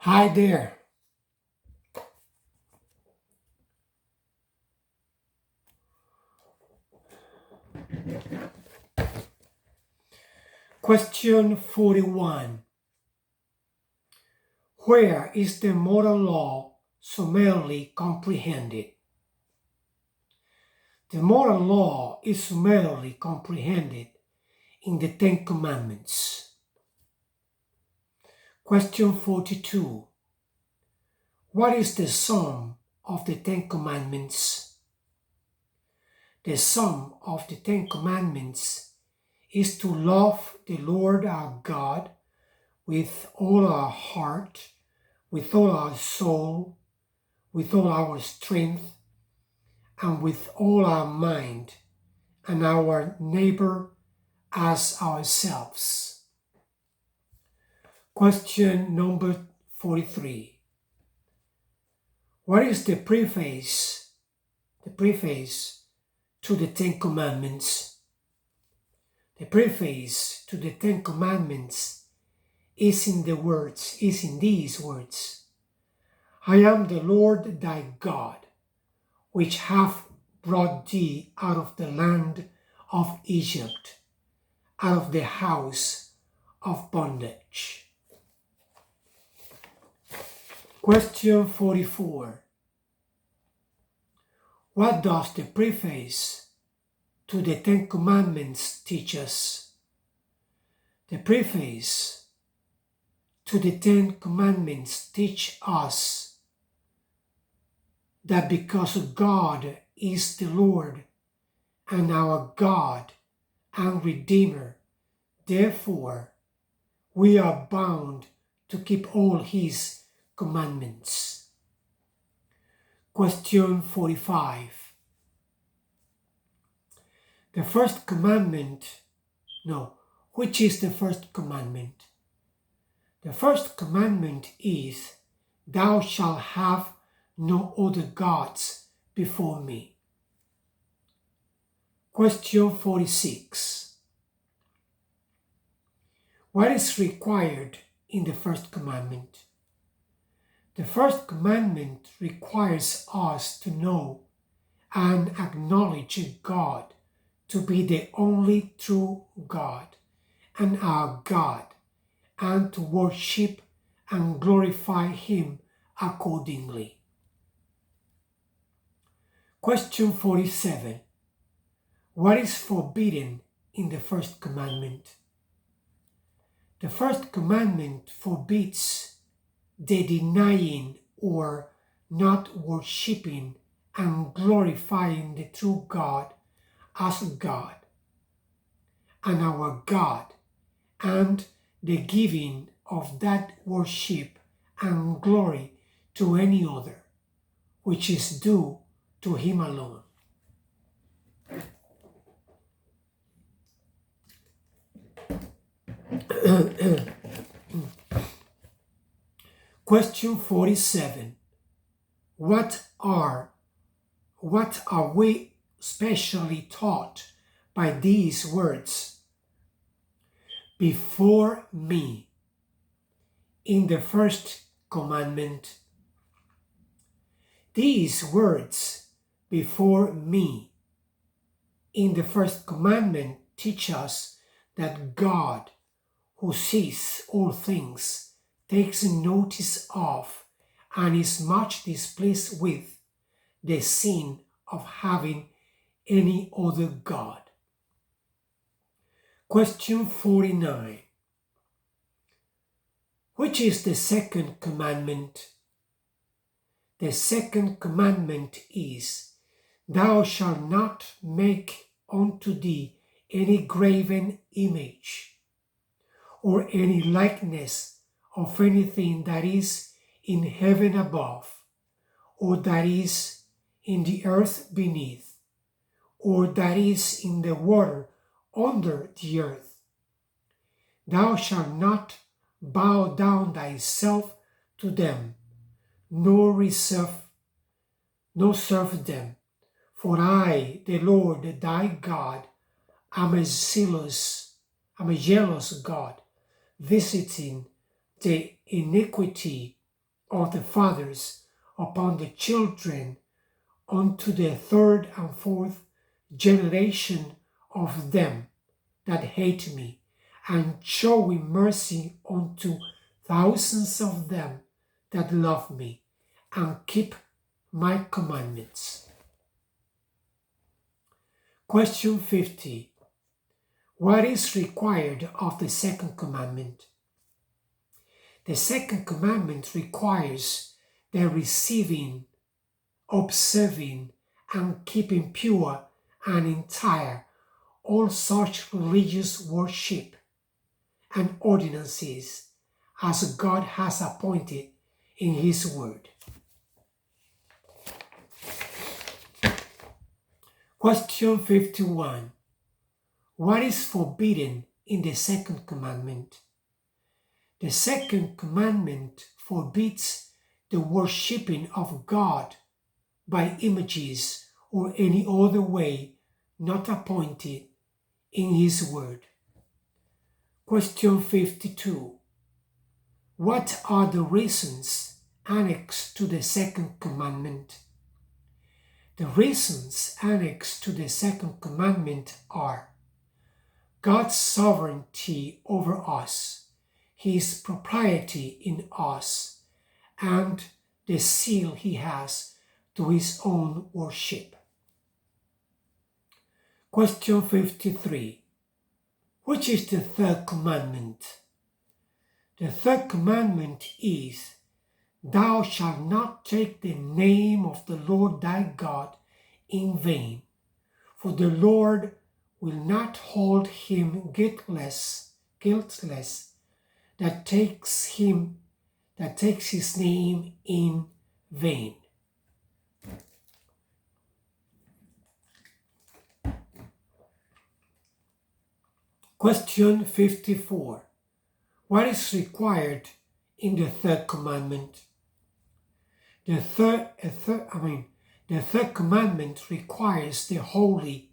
Hi there. Question 41. Where is the moral law summarily comprehended? The moral law is summarily comprehended in the Ten Commandments. Question 42. What is the sum of the Ten Commandments? The sum of the Ten Commandments is to love the Lord our God with all our heart, with all our soul, with all our strength, and with all our mind, and our neighbor as ourselves. Question number 43. What is the preface to the Ten Commandments? The preface to the Ten Commandments is in these words. I am the Lord thy God, which have brought thee out of the land of Egypt, out of the house of bondage. Question 44. What does the preface to the Ten Commandments teach us? The preface to the Ten Commandments teach us that because God is the Lord and our God and Redeemer, therefore we are bound to keep all His commandments. Question 45. Which is the first commandment? The first commandment is, Thou shalt have no other gods before me. Question 46. What is required in the first commandment? The first commandment requires us to know and acknowledge God to be the only true God and our God, and to worship and glorify Him accordingly. Question 47. What is forbidden in the first commandment? The first commandment forbids the denying or not worshipping and glorifying the true God as God and our God, and the giving of that worship and glory to any other, which is due to Him alone. Question 47. What are we specially taught by these words? Before me, in the first commandment. These words, before me, in the first commandment, teach us that God, who sees all things, takes notice of and is much displeased with the sin of having any other God. Question 49. Which is the second commandment? The second commandment is, Thou shalt not make unto thee any graven image, or any likeness of anything that is in heaven above, or that is in the earth beneath, or that is in the water under the earth. Thou shalt not bow down thyself to them, nor serve them. For I, the Lord thy God, am a jealous God, visiting the iniquity of the fathers upon the children unto the third and fourth generation of them that hate me, and showing mercy unto thousands of them that love me and keep my commandments. Question 50. What is required of the second commandment? The second commandment requires the receiving, observing, and keeping pure and entire all such religious worship and ordinances as God has appointed in His Word. Question 51. What is forbidden in the second commandment? The second commandment forbids the worshipping of God by images or any other way not appointed in His Word. Question 52. What are the reasons annexed to the second commandment? The reasons annexed to the second commandment are God's sovereignty over us, His propriety in us, and the seal He has to His own worship. Question 53. Which is the third commandment? The third commandment is, Thou shalt not take the name of the Lord thy God in vain, for the Lord will not hold him guiltless that takes his name in vain. Question 54. What is required in the third commandment? The third commandment requires the holy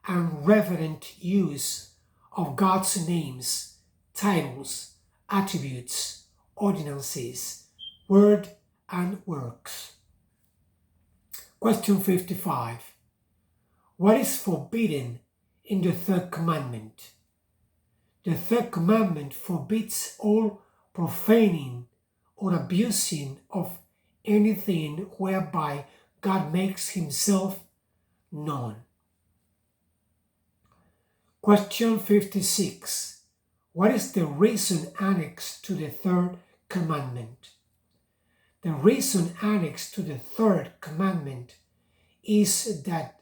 and reverent use of God's names, titles, attributes, ordinances, word, and works. Question 55. What is forbidden in the third commandment? The third commandment forbids all profaning or abusing of anything whereby God makes Himself known. Question 56. What is the reason annexed to the third commandment? The reason annexed to the third commandment is that,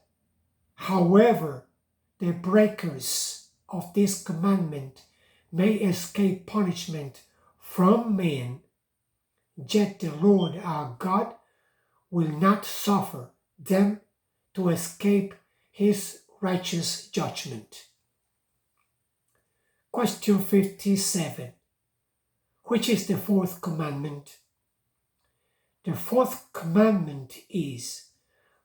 however, the breakers of this commandment may escape punishment from men, yet the Lord our God will not suffer them to escape His righteous judgment. Question 57. Which is the fourth commandment? The fourth commandment is,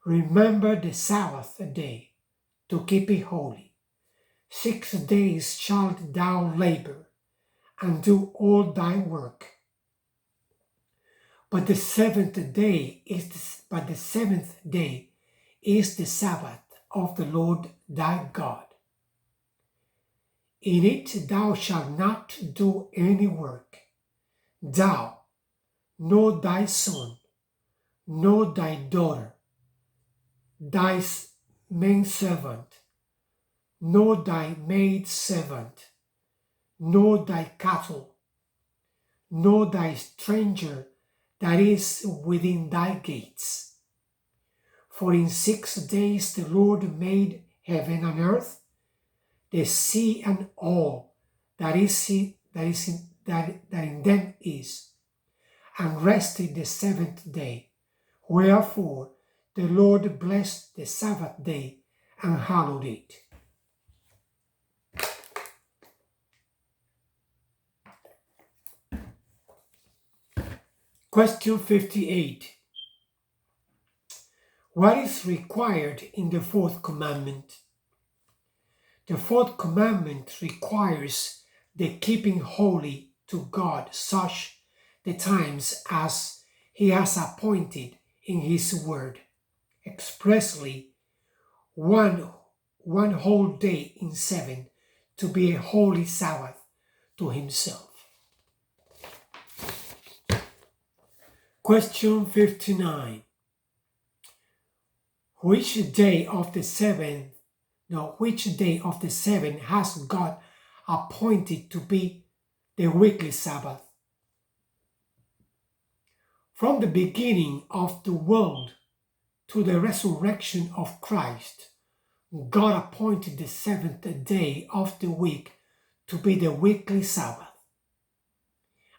Remember the Sabbath day, to keep it holy. 6 days shalt thou labor, and do all thy work. But the seventh day is the Sabbath of the Lord thy God. In it thou shalt not do any work, thou, nor thy son, nor thy daughter, thy manservant, nor thy maidservant, nor thy cattle, nor thy stranger that is within thy gates. For in 6 days the Lord made heaven and earth, the sea and all that in them is, and rested the seventh day. Wherefore the Lord blessed the Sabbath day and hallowed it. Question 58. What is required in the fourth commandment? The fourth commandment requires the keeping holy to God such the times as he has appointed in his word expressly one whole day in 7 to be a holy Sabbath to himself. Question 59. Which day of the seven has God appointed to be the weekly Sabbath? From the beginning of the world to the resurrection of Christ, God appointed the 7th day of the week to be the weekly Sabbath,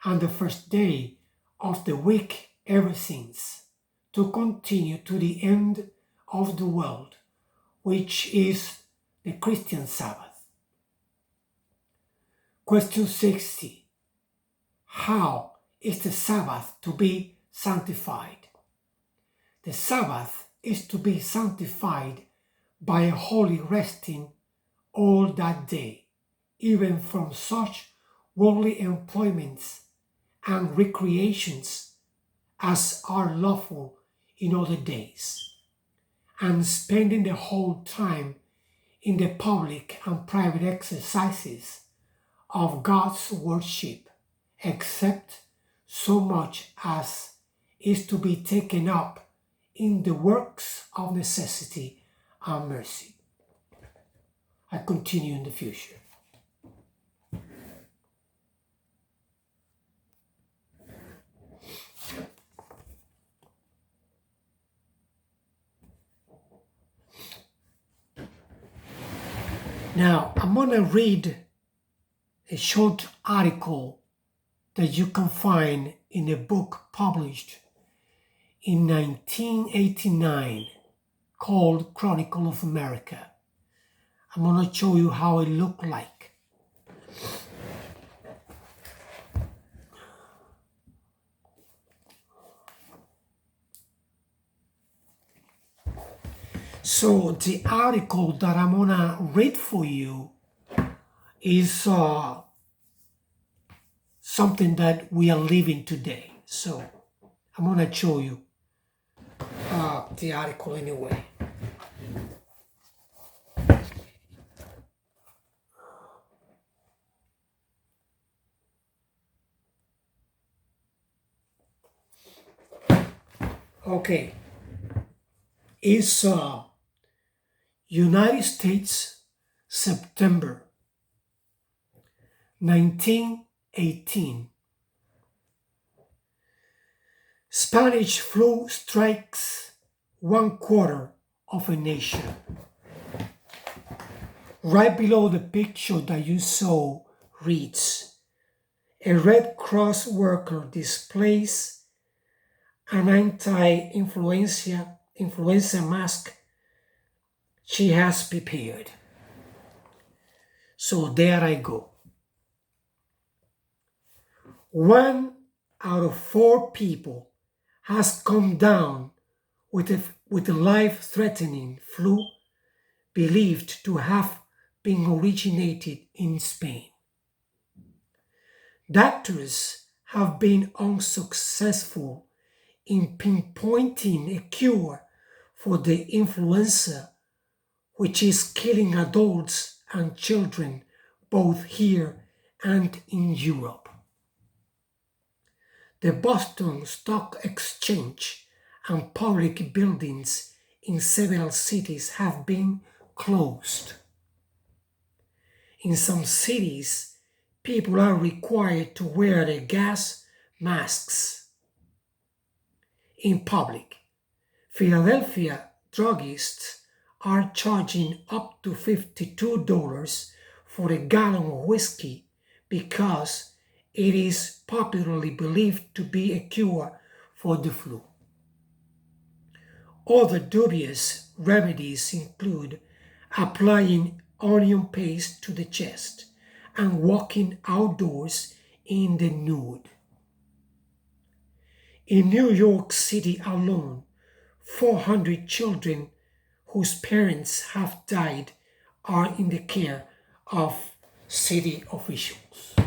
and the first day of the week ever since, to continue to the end of the world, which is the Christian Sabbath. Question 60. How is the Sabbath to be sanctified? The Sabbath is to be sanctified by a holy resting all that day, even from such worldly employments and recreations as are lawful in other days, and spending the whole time in the public and private exercises of God's worship, except so much as is to be taken up in the works of necessity and mercy. I continue in the future. Now, I'm going to read a short article that you can find in a book published in 1989 called Chronicle of America. I'm going to show you how it looked like. So the article that I'm going to read for you is something that we are living today. So I'm going to show you the article anyway. Okay. It's United States, September 1918. Spanish flu strikes 1/4 of a nation. Right below the picture that you saw reads, a Red Cross worker displays an anti-influenza mask she has prepared. So there I go. 1 out of 4 people has come down with a life-threatening flu believed to have been originated in Spain. Doctors have been unsuccessful in pinpointing a cure for the influenza, which is killing adults and children both here and in Europe. The Boston Stock Exchange and public buildings in several cities have been closed. In some cities, people are required to wear the gas masks in public. Philadelphia druggists are charging up to $52 for a gallon of whiskey because it is popularly believed to be a cure for the flu. Other dubious remedies include applying onion paste to the chest and walking outdoors in the nude. In New York City alone, 400 children whose parents have died are in the care of city officials.